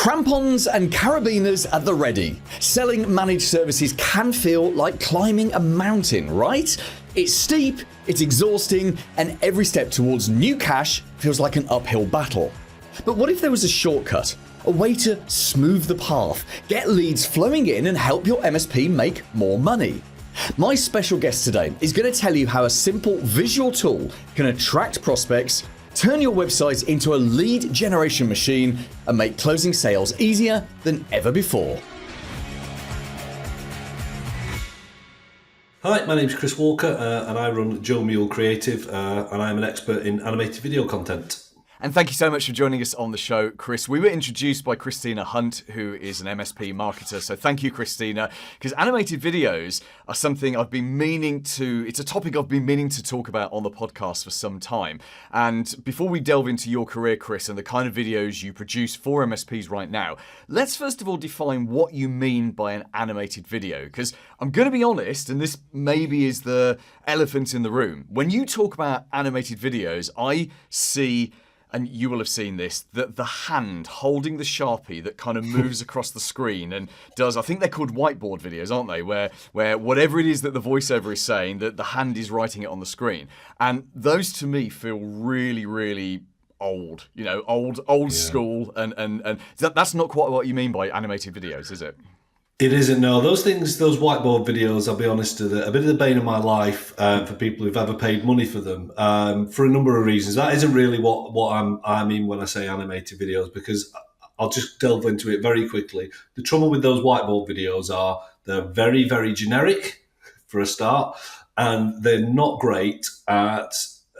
Crampons and carabiners at the ready. Selling managed services can feel like climbing a mountain, right? It's steep, it's exhausting, and every step towards new cash feels like an uphill battle. But what if there was a shortcut? A way to smooth the path, get leads flowing in, and help your MSP make more money? My special guest today is going to tell you how a simple visual tool can attract prospects, turn your website into a lead generation machine, and make closing sales easier than ever before. Hi, my name is Chris Walker and I run Joe Mule Creative and I'm an expert in animated video content. And thank you so much for joining us on the show, Chris. We were introduced by Christina Hunt, who is an MSP marketer. So thank you, Christina, because animated videos are something I've been meaning to, it's a topic I've been meaning to talk about on the podcast for some time. And before we delve into your career, Chris, and the kind of videos you produce for MSPs right now, let's first of all define what you mean by an animated video. Because I'm going to be honest, and this maybe is the elephant in the room. When you talk about animated videos, I see, and you will have seen this, that the hand holding the Sharpie that kind of moves across the screen and does, I think they're called whiteboard videos, aren't they? Where whatever it is that the voiceover is saying, that the hand is writing it on the screen. And those to me feel really, really old, old school. And that's not quite what you mean by animated videos, is it? It isn't, no. Those whiteboard videos, I'll be honest, are a bit of the bane of my life for people who've ever paid money for them, for a number of reasons. That isn't really what I mean when I say animated videos, because I'll just delve into it very quickly. The trouble with those whiteboard videos are they're very, very generic for a start, and they're not great at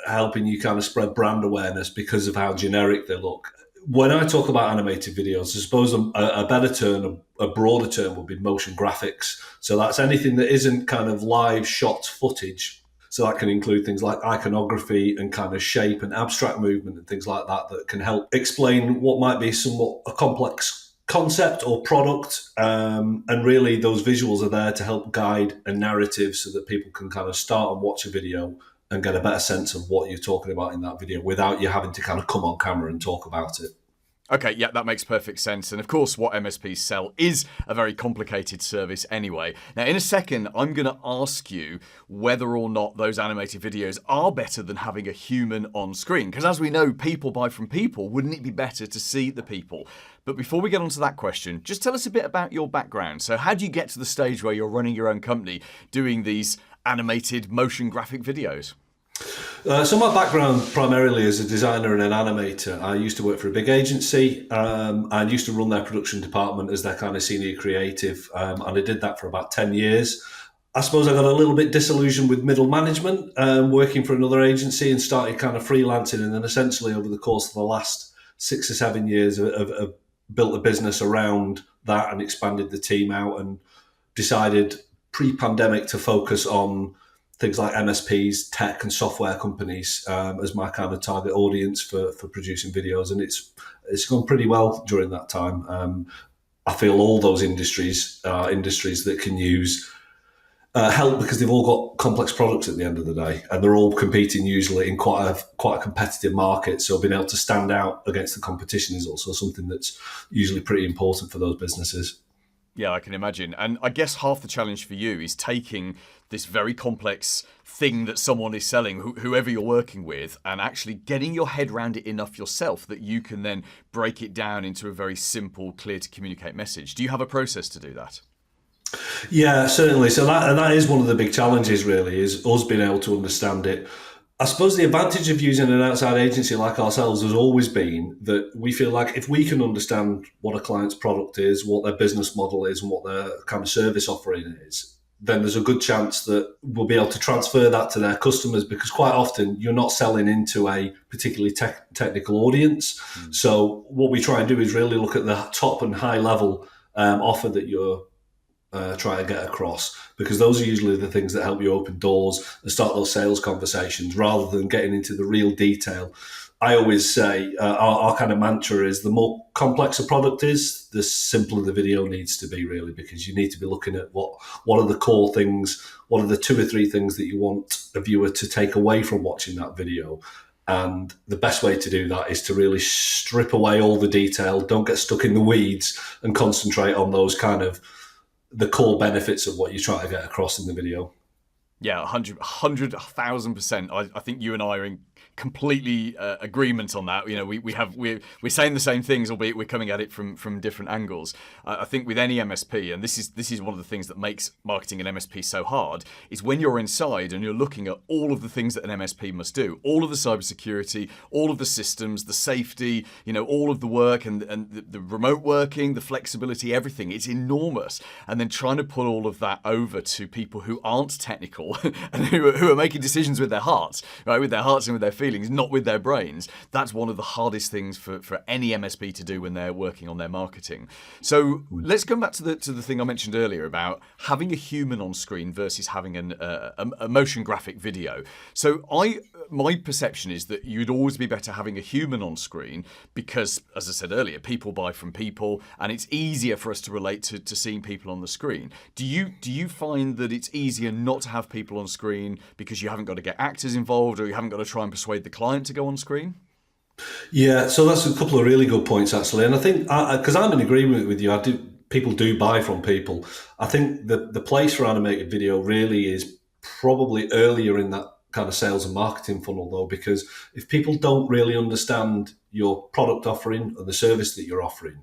helping you kind of spread brand awareness because of how generic they look. When I talk about animated videos, I suppose a better term, a broader term would be motion graphics. So that's anything that isn't kind of live shot footage. So that can include things like iconography and kind of shape and abstract movement and things like that that can help explain what might be somewhat a complex concept or product. And really those visuals are there to help guide a narrative so that people can kind of start and watch a video and get a better sense of what you're talking about in that video without you having to kind of come on camera and talk about it. Okay, yeah, that makes perfect sense. And of course, what MSPs sell is a very complicated service anyway. Now, in a second, I'm going to ask you whether or not those animated videos are better than having a human on screen. Because as we know, people buy from people. Wouldn't it be better to see the people? But before we get onto that question, just tell us a bit about your background. So how do you get to the stage where you're running your own company doing these animated motion graphic videos? So my background primarily as a designer and an animator. I used to work for a big agency. I used to run their production department as their kind of senior creative, and I did that for about 10 years. I suppose I got a little bit disillusioned with middle management, working for another agency, and started kind of freelancing. And then essentially over the course of the last 6 or 7 years, I've built a business around that and expanded the team out, and decided pre-pandemic to focus on things like MSPs, tech and software companies as my kind of target audience for producing videos. And it's gone pretty well during that time. I feel all those industries are industries that can use help because they've all got complex products at the end of the day, and they're all competing usually in quite a competitive market. So being able to stand out against the competition is also something that's usually pretty important for those businesses. Yeah, I can imagine. And I guess half the challenge for you is taking this very complex thing that someone is selling, whoever you're working with, and actually getting your head around it enough yourself that you can then break it down into a very simple, clear to communicate message. Do you have a process to do that? Yeah, certainly. So that is one of the big challenges, really, is us being able to understand it. I suppose the advantage of using an outside agency like ourselves has always been that we feel like if we can understand what a client's product is, what their business model is, and what their kind of service offering is, then there's a good chance that we'll be able to transfer that to their customers, because quite often you're not selling into a particularly technical audience. So what we try and do is really look at the top and high level offer that you're try to get across, because those are usually the things that help you open doors and start those sales conversations rather than getting into the real detail. I always say our kind of mantra is the more complex a product is, the simpler the video needs to be, really, because you need to be looking at what are the core things, what are the 2 or 3 things that you want a viewer to take away from watching that video. And the best way to do that is to really strip away all the detail, don't get stuck in the weeds, and concentrate on those kind of the core benefits of what you're trying to get across in the video. Yeah, 100,000%. I think you and I are in completely agreement on that. You know, we're saying the same things, albeit we're coming at it from different angles. I think with any MSP, and this is one of the things that makes marketing an MSP so hard, is when you're inside and you're looking at all of the things that an MSP must do, all of the cybersecurity, all of the systems, the safety, you know, all of the work and the remote working, the flexibility, everything. It's enormous. And then trying to put all of that over to people who aren't technical and who are making decisions with their hearts, right, with their hearts and with their feelings, not with their brains. That's one of the hardest things for any MSP to do when they're working on their marketing. So let's come back to the thing I mentioned earlier about having a human on screen versus having a motion graphic video. So my perception is that you'd always be better having a human on screen because, as I said earlier, people buy from people, and it's easier for us to relate to seeing people on the screen. Do you find that it's easier not to have people on screen because you haven't got to get actors involved, or you haven't got to try and persuade the client to go on screen? Yeah, so that's a couple of really good points actually, and I think because I'm in agreement with you, people do buy from people. I think the place for animated video really is probably earlier in that kind of sales and marketing funnel, though, because if people don't really understand your product offering and the service that you're offering,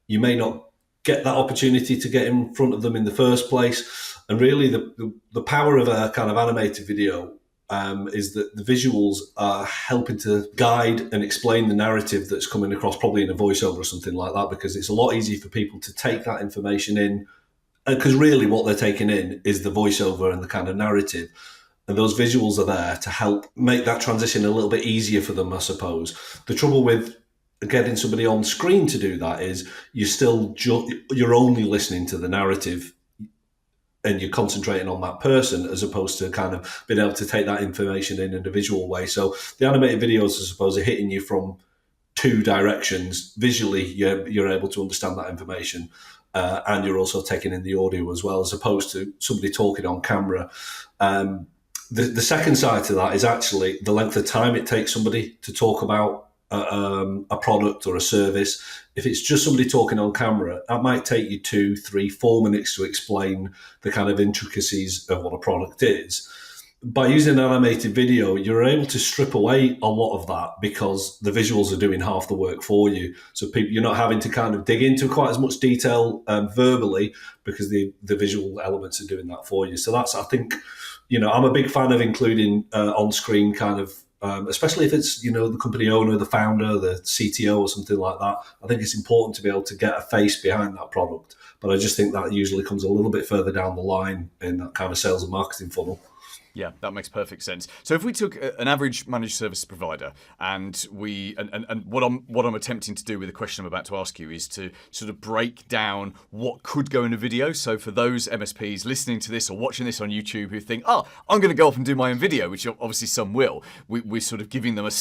you may not get that opportunity to get in front of them in the first place. And really, the power of a kind of animated video is that the visuals are helping to guide and explain the narrative that's coming across, probably in a voiceover or something like that, because it's a lot easier for people to take that information in. Because really what they're taking in is the voiceover and the kind of narrative. And those visuals are there to help make that transition a little bit easier for them, I suppose. The trouble with getting somebody on screen to do that is you're only listening to the narrative and you're concentrating on that person, as opposed to kind of being able to take that information in a visual way. So the animated videos, I suppose, are hitting you from two directions. Visually, you're able to understand that information, and you're also taking in the audio as well, as opposed to somebody talking on camera. The second side to that is actually the length of time it takes somebody to talk about a product or a service. If it's just somebody talking on camera, that might take you 2, 3, 4 minutes to explain the kind of intricacies of what a product is. By using an animated video, you're able to strip away a lot of that because the visuals are doing half the work for you. So you're not having to kind of dig into quite as much detail verbally, because the visual elements are doing that for you. So that's, I think, I'm a big fan of including on-screen kind of, especially if it's, the company owner, the founder, the CTO or something like that. I think it's important to be able to get a face behind that product. But I just think that usually comes a little bit further down the line in that kind of sales and marketing funnel. Yeah, that makes perfect sense. So if we took an average managed service provider and what I'm attempting to do with the question I'm about to ask you is to sort of break down what could go in a video. So for those MSPs listening to this or watching this on YouTube who think, I'm going to go off and do my own video, which obviously some will, we're sort of giving them a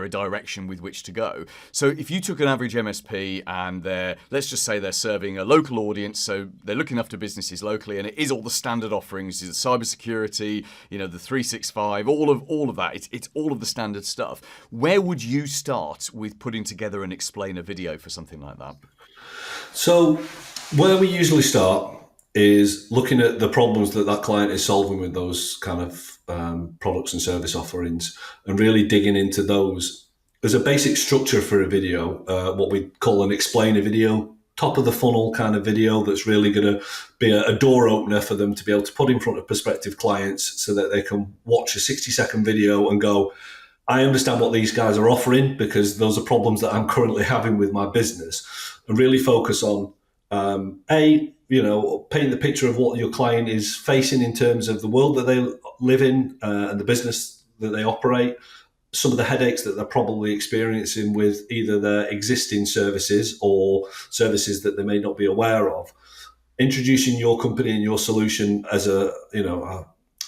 direction with which to go. So if you took an average MSP and let's just say they're serving a local audience, so they're looking after businesses locally, and it is all the standard offerings, the cybersecurity, the 365, all of that. It's all of the standard stuff. Where would you start with putting together and explain a video for something like that? So where we usually start is looking at the problems that client is solving with those kind of products and service offerings, and really digging into those. There's a basic structure for a video, what we call an explainer video, top of the funnel kind of video that's really going to be a door opener for them to be able to put in front of prospective clients so that they can watch a 60-second video and go, I understand what these guys are offering because those are problems that I'm currently having with my business, and really focus on, paint the picture of what your client is facing in terms of the world that they live in and the business that they operate, some of the headaches that they're probably experiencing with either their existing services or services that they may not be aware of. Introducing your company and your solution as a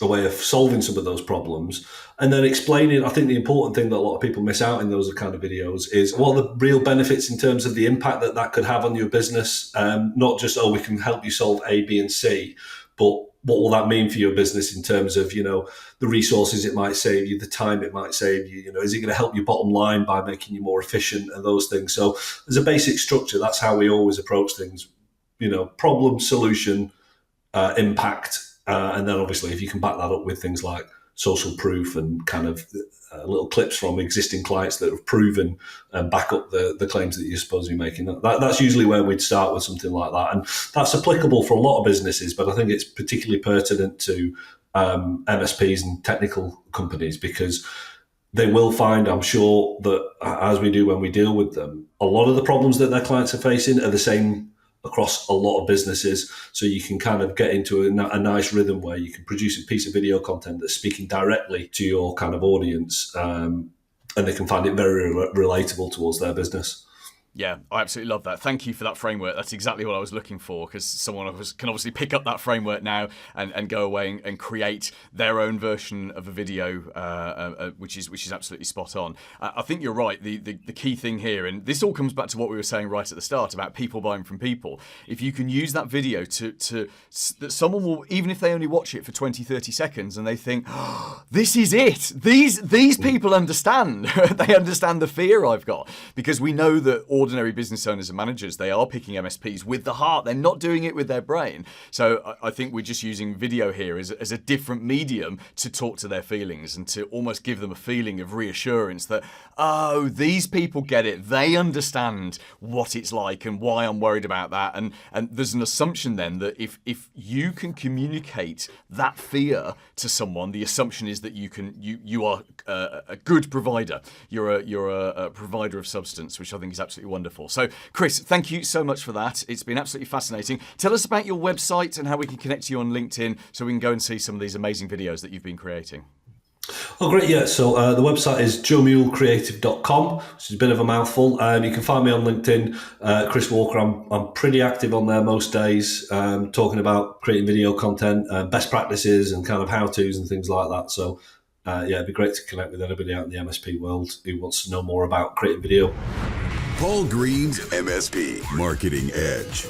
way of solving some of those problems, and then explaining. I think the important thing that a lot of people miss out in those kind of videos is what are the real benefits in terms of the impact that could have on your business. Not just, we can help you solve A, B, and C, but what will that mean for your business in terms of, the resources it might save you, the time it might save you, is it going to help your bottom line by making you more efficient and those things. So as a basic structure, that's how we always approach things, problem, solution, impact. And then obviously if you can back that up with things like social proof and kind of little clips from existing clients that have proven and back up the claims that you're supposed to be making. That's usually where we'd start with something like that. And that's applicable for a lot of businesses, but I think it's particularly pertinent to MSPs and technical companies, because they will find, I'm sure, that as we do when we deal with them, a lot of the problems that their clients are facing are the same across a lot of businesses. So you can kind of get into a nice rhythm where you can produce a piece of video content that's speaking directly to your kind of audience, and they can find it very relatable towards their business. Yeah, I absolutely love that. Thank you for that framework. That's exactly what I was looking for, because someone can obviously pick up that framework now and go away and create their own version of a video, which is absolutely spot on. I think you're right. The key thing here, and this all comes back to what we were saying right at the start about people buying from people. If you can use that video that someone will, even if they only watch it for 20, 30 seconds and they think, oh, this is it. These people understand. They understand the fear I've got, because we know that ordinary business owners and managers, they are picking MSPs with the heart. They're not doing it with their brain. So I think we're just using video here as a different medium to talk to their feelings and to almost give them a feeling of reassurance that, oh, these people get it. They understand what it's like and why I'm worried about that. And there's an assumption then that if you can communicate that fear to someone, the assumption is that you are a good provider. You're a provider of substance, which I think is absolutely wonderful. So, Chris, thank you so much for that. It's been absolutely fascinating. Tell us about your website and how we can connect to you on LinkedIn so we can go and see some of these amazing videos that you've been creating. Oh, great. Yeah. So the website is joemulecreative.com, which is a bit of a mouthful. You can find me on LinkedIn, Chris Walker. I'm pretty active on there most days, talking about creating video content, best practices and kind of how-tos and things like that. So, it'd be great to connect with anybody out in the MSP world who wants to know more about creating video. Paul Green's MSP Marketing Edge.